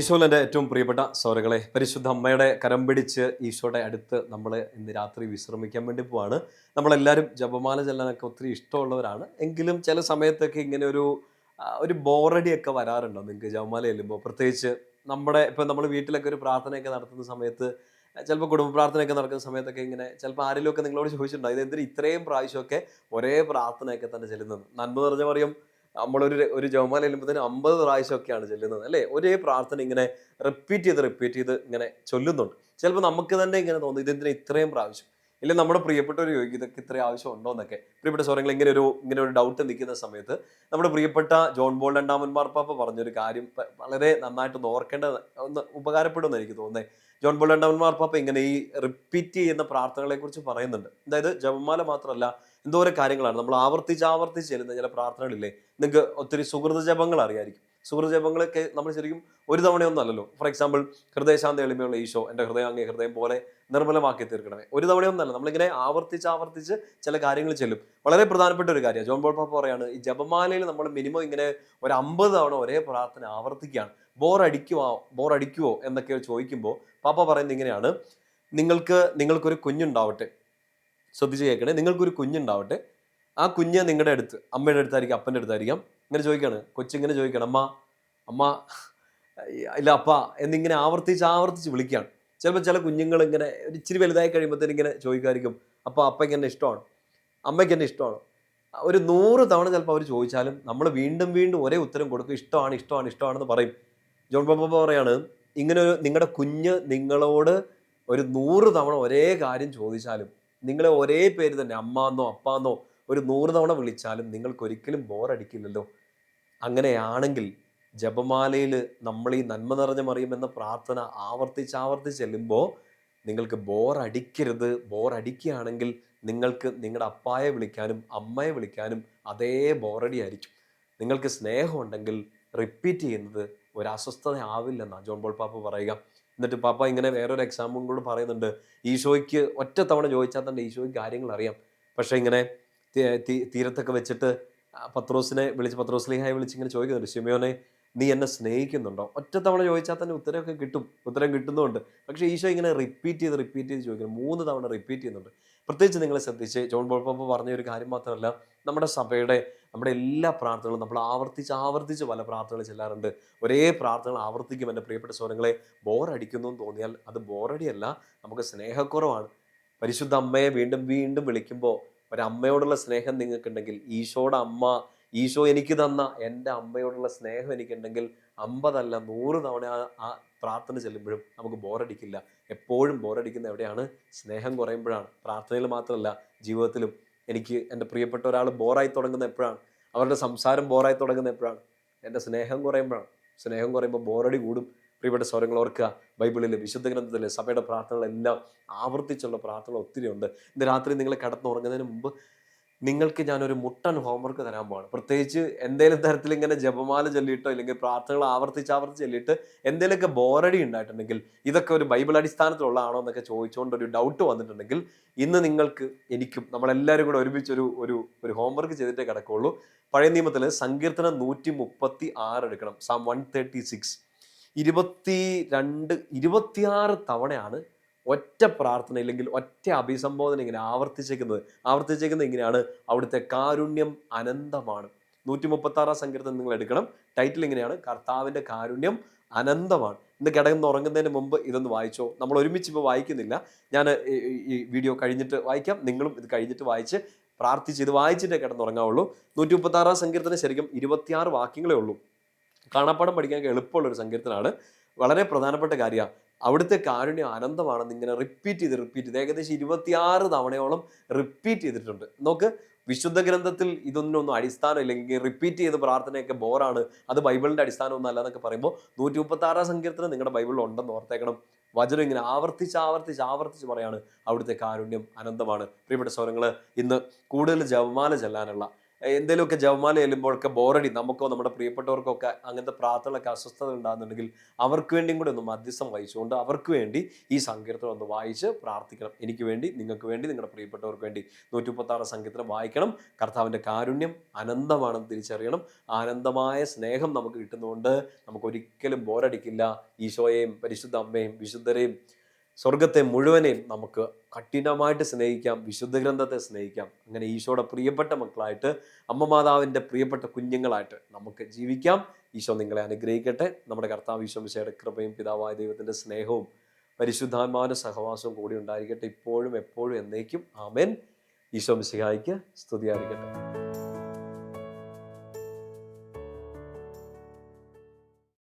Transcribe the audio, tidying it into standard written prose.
ഈശോയിൽ എൻ്റെ ഏറ്റവും പ്രിയപ്പെട്ട സഹോദരങ്ങളെ, പരിശുദ്ധ അമ്മയുടെ കരം പിടിച്ച് ഈശോയുടെ അടുത്ത് നമ്മൾ ഇന്ന് രാത്രി വിശ്രമിക്കാൻ വേണ്ടി പോവാണ്. നമ്മളെല്ലാവരും ജപമാല ചെല്ലാനൊക്കെ ഒത്തിരി ഇഷ്ടമുള്ളവരാണ്. എങ്കിലും ചില സമയത്തൊക്കെ ഇങ്ങനെ ഒരു ബോറടിയൊക്കെ വരാറുണ്ടോ നിങ്ങൾക്ക് ജപമാല ചെല്ലുമ്പോൾ? പ്രത്യേകിച്ച് ഇപ്പം നമ്മൾ വീട്ടിലൊക്കെ ഒരു പ്രാർത്ഥനയൊക്കെ നടത്തുന്ന സമയത്ത്, ചിലപ്പോൾ കുടുംബ പ്രാർത്ഥനയൊക്കെ നടക്കുന്ന സമയത്തൊക്കെ ഇങ്ങനെ ചിലപ്പോൾ ആരെങ്കിലുമൊക്കെ നിങ്ങളോട് ചോദിച്ചിട്ടുണ്ടോ, ഇതെന്തിന് ഇത്രയും പ്രാവശ്യമൊക്കെ ഒരേ പ്രാർത്ഥനയൊക്കെ തന്നെ ചെല്ലുന്നത്? നന്മ നിറഞ്ഞ മറിയം ഒരു ജപമാല ചെല്ലുമ്പോഴത്തേന് 50 പ്രാവശ്യമൊക്കെയാണ് ചെല്ലുന്നത് അല്ലേ? ഒരേ പ്രാർത്ഥന ഇങ്ങനെ റിപ്പീറ്റ് ചെയ്ത് ഇങ്ങനെ ചൊല്ലുന്നുണ്ട്. ചിലപ്പോൾ നമുക്ക് തന്നെ ഇങ്ങനെ തോന്നും, ഇതെന്തിനാ ഇത്രയും പ്രാവശ്യം? ഇല്ലെങ്കിൽ നമ്മുടെ പ്രിയപ്പെട്ടവർ ചോദിക്കും, ഇതൊക്കെ ഇത്രയും ആവശ്യം ഉണ്ടോ എന്നൊക്കെ. പ്രിയപ്പെട്ട സ്വരങ്ങൾ, ഇങ്ങനെ ഒരു ഡൗട്ട് നിൽക്കുന്ന സമയത്ത് നമ്മുടെ പ്രിയപ്പെട്ട ജോൺ പോൾ രണ്ടാമൻ മാർപ്പാപ്പ പറഞ്ഞൊരു കാര്യം വളരെ നന്നായിട്ടൊന്ന് ഓർക്കേണ്ട, ഒന്ന് ഉപകാരപ്പെടുമെന്ന് എനിക്ക് തോന്നുന്നത്. ജോൺ പോൾ രണ്ടാമൻ മാർപ്പാപ്പ ഇങ്ങനെ ഈ റിപ്പീറ്റ് ചെയ്യുന്ന പ്രാർത്ഥനകളെ കുറിച്ച് പറയുന്നുണ്ട്. അതായത് ജപമാല മാത്രമല്ല, എന്തോരം കാര്യങ്ങളാണ് നമ്മൾ ആവർത്തിച്ച് ചെല്ലുന്ന ചില പ്രാർത്ഥനകളില്ലേ. നിങ്ങൾക്ക് ഒത്തിരി സുഹൃത ജപങ്ങൾ അറിയായിരിക്കും. സുഹൃത ജപങ്ങളൊക്കെ നമ്മൾ ശരിക്കും ഒരു തവണയൊന്നും അല്ലല്ലോ. ഫോർ എക്സാമ്പിൾ, ഹൃദയശാന്തി എളിമയുള്ള ഈശോ എൻ്റെ ഹൃദയം അങ്ങേ ഹൃദയം പോലെ നിർമ്മലമാക്കി തീർക്കണമേ, ഒരു തവണയൊന്നല്ല, നമ്മളിങ്ങനെ ആവർത്തിച്ച് ചില കാര്യങ്ങൾ ചെല്ലും. വളരെ പ്രധാനപ്പെട്ട ഒരു കാര്യമാണ്. ജോൺ പോൾ പാപ്പ പറയാണ്, ഈ ജപമാലയിൽ നമ്മൾ മിനിമം ഇങ്ങനെ ഒരു 50 തവണ ഒരേ പ്രാർത്ഥന ആവർത്തിക്കുകയാണ്. ബോറടിക്കുവോ എന്നൊക്കെ ചോദിക്കുമ്പോൾ പാപ്പ പറയുന്നത് ഇങ്ങനെയാണ്: നിങ്ങൾക്കൊരു കുഞ്ഞുണ്ടാവട്ടെ. ശ്രദ്ധിച്ച് കേൾക്കണേ. നിങ്ങൾക്കൊരു കുഞ്ഞുണ്ടാവട്ടെ. ആ കുഞ്ഞ് നിങ്ങളുടെ അടുത്ത്, അമ്മയുടെ അടുത്തായിരിക്കാം, അപ്പൻ്റെ അടുത്തായിരിക്കാം. ഇങ്ങനെ ചോദിക്കുകയാണ്, കൊച്ചിങ്ങനെ ചോദിക്കണം, അമ്മ അമ്മ ഇല്ല അപ്പ എന്നിങ്ങനെ ആവർത്തിച്ച് വിളിക്കുകയാണ്. ചിലപ്പോൾ ചില കുഞ്ഞുങ്ങൾ ഇങ്ങനെ ഒരു ഇച്ചിരി വലുതായി കഴിയുമ്പോഴത്തേന് ഇങ്ങനെ ചോദിക്കുമായിരിക്കും, അപ്പയ്ക്ക് എന്നെ ഇഷ്ടമാണ്, അമ്മയ്ക്ക് എന്നെ ഇഷ്ടമാണ്. ഒരു 100 തവണ ചിലപ്പോൾ അവർ ചോദിച്ചാലും നമ്മൾ വീണ്ടും ഒരേ ഉത്തരം കൊടുക്കും, ഇഷ്ടമാണെന്ന് പറയും. ജോൺ പാപ്പ പറയാണ്, നിങ്ങളുടെ കുഞ്ഞ് നിങ്ങളോട് ഒരു 100 തവണ ഒരേ കാര്യം ചോദിച്ചാലും, നിങ്ങളെ ഒരേ പേര് തന്നെ അമ്മാന്നോ അപ്പാന്നോ ഒരു 100 തവണ വിളിച്ചാലും നിങ്ങൾക്കൊരിക്കലും ബോറടിക്കില്ലല്ലോ. അങ്ങനെയാണെങ്കിൽ ജപമാലയിൽ നമ്മൾ ഈ നന്മ നിറഞ്ഞ മറിയം എന്ന പ്രാർത്ഥന ആവർത്തിച്ച് ചെല്ലുമ്പോൾ നിങ്ങൾക്ക് ബോറടിക്കരുത്. ബോറടിക്കുകയാണെങ്കിൽ നിങ്ങൾക്ക് നിങ്ങളുടെ അപ്പായെ വിളിക്കാനും അമ്മയെ വിളിക്കാനും അതേ ബോറടി ആയിരിക്കും. നിങ്ങൾക്ക് സ്നേഹമുണ്ടെങ്കിൽ റിപ്പീറ്റ് ചെയ്യുന്നത് ഒരു അസ്വസ്ഥത ആവില്ലെന്നാണ് ജോൺ പോൾ പാപ്പ പറയുക. എന്നിട്ട് പാപ്പ ഇങ്ങനെ വേറൊരു എക്സാമ്പിൾ കൂടെ പറയുന്നുണ്ട്. ഈശോയ്ക്ക് ഒറ്റ തവണ ചോദിച്ചാൽ തന്നെ ഈശോയ്ക്ക് കാര്യങ്ങൾ അറിയാം. പക്ഷേ ഇങ്ങനെ തീരത്തൊക്കെ വെച്ചിട്ട് പത്രോസ്ലീഹായെ വിളിച്ച് ഇങ്ങനെ ചോദിക്കുന്നുണ്ട്, ശിമയോനെ, നീ എന്നെ സ്നേഹിക്കുന്നുണ്ടോ? ഒറ്റ തവണ ചോദിച്ചാൽ തന്നെ ഉത്തരം കിട്ടുന്നുണ്ട്. പക്ഷേ ഈശോ ഇങ്ങനെ റിപ്പീറ്റ് ചെയ്ത് ചോദിക്കുന്നു. 3 തവണ റിപ്പീറ്റ് ചെയ്യുന്നുണ്ട്. പ്രത്യേകിച്ച് നിങ്ങൾ ശ്രദ്ധിച്ച്, ജോൺ പോൾ പാപ്പ പറഞ്ഞ ഒരു കാര്യം മാത്രമല്ല, നമ്മുടെ എല്ലാ പ്രാർത്ഥനകളും നമ്മൾ ആവർത്തിച്ച് പല പ്രാർത്ഥനകൾ ചെല്ലാറുണ്ട്. ഒരേ പ്രാർത്ഥനകൾ ആവർത്തിക്കും. എൻ്റെ പ്രിയപ്പെട്ട സ്വരങ്ങളെ, ബോറടിക്കുന്നു എന്ന് തോന്നിയാൽ അത് ബോറടിയല്ല, നമുക്ക് സ്നേഹക്കുറവാണ്. പരിശുദ്ധ അമ്മയെ വീണ്ടും വിളിക്കുമ്പോൾ ഒരമ്മയോടുള്ള സ്നേഹം നിങ്ങൾക്കുണ്ടെങ്കിൽ, ഈശോ എനിക്ക് തന്ന എൻ്റെ അമ്മയോടുള്ള സ്നേഹം എനിക്കുണ്ടെങ്കിൽ 50 അല്ല 100 തവണ ആ പ്രാർത്ഥന ചെല്ലുമ്പോഴും നമുക്ക് ബോറടിക്കില്ല. എപ്പോഴും ബോറടിക്കുന്ന എവിടെയാണ്? സ്നേഹം കുറയുമ്പോഴാണ്. പ്രാർത്ഥനയിൽ മാത്രമല്ല, ജീവിതത്തിലും. എനിക്ക് എൻ്റെ പ്രിയപ്പെട്ട ഒരാൾ ബോറായി തുടങ്ങുന്ന എപ്പോഴാണ്? അവരുടെ സംസാരം ബോറായി തുടങ്ങുന്ന എപ്പോഴാണ്? എൻ്റെ സ്നേഹം കുറയുമ്പോഴാണ്. സ്നേഹം കുറയുമ്പോൾ ബോറടി കൂടും. പ്രിയപ്പെട്ട സ്വരങ്ങൾ ഓർക്കുക, ബൈബിളിൽ, വിശുദ്ധ ഗ്രന്ഥത്തിലെ സഭയുടെ പ്രാർത്ഥനകളെല്ലാം ആവർത്തിച്ചുള്ള പ്രാർത്ഥനകൾ ഒത്തിരി ഉണ്ട്. ഇന്ന് രാത്രി നിങ്ങൾ കിടന്നുറങ്ങുന്നതിന് മുമ്പ് നിങ്ങൾക്ക് ഞാനൊരു മുട്ടൻ ഹോംവർക്ക് തരാൻ പോവാണ്. പ്രത്യേകിച്ച് എന്തെങ്കിലും തരത്തിൽ ഇങ്ങനെ ജപമാല ചൊല്ലിയിട്ടോ ഇല്ലെങ്കിൽ പ്രാർത്ഥനകൾ ആവർത്തിച്ച് ചൊല്ലിയിട്ട് എന്തെങ്കിലുമൊക്കെ ബോറടി ഉണ്ടായിട്ടുണ്ടെങ്കിൽ, ഇതൊക്കെ ഒരു ബൈബിൾ അടിസ്ഥാനത്തിലുള്ളതാണോ എന്നൊക്കെ ചോദിച്ചുകൊണ്ട് ഒരു ഡൗട്ട് വന്നിട്ടുണ്ടെങ്കിൽ, ഇന്ന് എനിക്കും നമ്മളെല്ലാവരും കൂടെ ഒരുമിച്ച് ഒരു ഹോംവർക്ക് ചെയ്തിട്ടേ കിടക്കുകയുള്ളൂ. പഴയ നിയമത്തിൽ സങ്കീർത്തനം 136 എടുക്കണം. സാം 136 26 തവണയാണ് ഒറ്റ പ്രാർത്ഥന ഇല്ലെങ്കിൽ ഒറ്റ അഭിസംബോധന ഇങ്ങനെ ആവർത്തിച്ചേക്കുന്നത് ഇങ്ങനെയാണ്: അവിടുത്തെ കാരുണ്യം അനന്തമാണ്. 136 സങ്കീർത്തനം നിങ്ങൾ എടുക്കണം. ടൈറ്റിൽ ഇങ്ങനെയാണ്: കർത്താവിൻ്റെ കാരുണ്യം അനന്തമാണ്. ഇന്ന് കിടന്നുറങ്ങുന്നതിന് മുമ്പ് ഇതൊന്ന് വായിച്ചോ. നമ്മൾ ഒരുമിച്ച് ഇപ്പോൾ വായിക്കുന്നില്ല, ഞാൻ ഈ വീഡിയോ കഴിഞ്ഞിട്ട് വായിക്കാം. നിങ്ങളും ഇത് കഴിഞ്ഞിട്ട് വായിച്ച് പ്രാർത്ഥിച്ച് ഇത് വായിച്ചിട്ടേ കിടന്നുറങ്ങാവുള്ളൂ. 136 സങ്കീർത്തനം ശരിക്കും 26 വാക്യങ്ങളേ ഉള്ളൂ. കാണാപ്പാടം പഠിക്കാൻ എളുപ്പമുള്ളൊരു സങ്കീർത്തനമാണ്. വളരെ പ്രധാനപ്പെട്ട കാര്യമാണ്. അവിടുത്തെ കാരുണ്യം അനന്തമാണെന്ന് ഇങ്ങനെ റിപ്പീറ്റ് ചെയ്ത് ഏകദേശം 26 തവണയോളം റിപ്പീറ്റ് ചെയ്തിട്ടുണ്ട്. നോക്ക്, വിശുദ്ധ ഗ്രന്ഥത്തിൽ ഇതൊന്നും അടിസ്ഥാനം ഇല്ലെങ്കിൽ റിപ്പീറ്റ് ചെയ്ത് പ്രാർത്ഥനയൊക്കെ ബോറാണ്, അത് ബൈബിളിൻ്റെ അടിസ്ഥാനമൊന്നും അല്ല എന്നൊക്കെ പറയുമ്പോൾ 136 സങ്കീർത്തനം നിങ്ങളുടെ ബൈബിളിൽ ഉണ്ടെന്ന് ഓർത്തേക്കണം. വചനം ഇങ്ങനെ ആവർത്തിച്ച് പറയാണ്, അവിടുത്തെ കാരുണ്യം അനന്തമാണ്. പ്രിയപ്പെട്ട സ്വരങ്ങൾ, ഇന്ന് കൂടുതൽ ജപമാല ചെല്ലാനുള്ള എന്തെങ്കിലുമൊക്കെ ജപമാല ചെല്ലുമ്പോഴൊക്കെ ബോറടി, നമുക്കോ നമ്മുടെ പ്രിയപ്പെട്ടവർക്കൊക്കെ അങ്ങനത്തെ പ്രാർത്ഥനകളൊക്കെ അസ്വസ്ഥത ഉണ്ടാകുന്നുണ്ടെങ്കിൽ അവർക്ക് വേണ്ടിയും കൂടെ ഒന്ന് മധ്യസ്ഥം വഹിച്ചുകൊണ്ട് അവർക്ക് വേണ്ടി ഈ സങ്കീർത്തനം ഒന്ന് വായിച്ച് പ്രാർത്ഥിക്കണം. എനിക്ക് വേണ്ടി, നിങ്ങൾക്ക് വേണ്ടി, നിങ്ങളുടെ പ്രിയപ്പെട്ടവർക്ക് വേണ്ടി 136 സങ്കീർത്തനം വായിക്കണം. കർത്താവിൻ്റെ കാരുണ്യം അനന്തമാണെന്ന് തിരിച്ചറിയണം. ആനന്ദമായ സ്നേഹം നമുക്ക് കിട്ടുന്നതുകൊണ്ട് നമുക്ക് ഒരിക്കലും ബോറടിക്കില്ല. ഈശോയെയും പരിശുദ്ധ അമ്മയും വിശുദ്ധരെയും സ്വർഗത്തെ മുഴുവനെയും നമുക്ക് കഠിനമായിട്ട് സ്നേഹിക്കാം, വിശുദ്ധ ഗ്രന്ഥത്തെ സ്നേഹിക്കാം. അങ്ങനെ ഈശോയുടെ പ്രിയപ്പെട്ട മക്കളായിട്ട്, അമ്മ മാതാവിൻ്റെ പ്രിയപ്പെട്ട കുഞ്ഞുങ്ങളായിട്ട് നമുക്ക് ജീവിക്കാം. ഈശോ നിങ്ങളെ അനുഗ്രഹിക്കട്ടെ. നമ്മുടെ കർത്താവ് ഈശോ മിശിഹായുടെ കൃപയും പിതാവായ ദൈവത്തിൻ്റെ സ്നേഹവും പരിശുദ്ധാത്മാവിൻ്റെ സഹവാസവും കൂടി ഉണ്ടായിരിക്കട്ടെ, ഇപ്പോഴും എപ്പോഴും എന്നേക്കും. ആമേൻ. ഈശോ മിശിഹായ്ക്ക് സ്തുതിയായിരിക്കട്ടെ.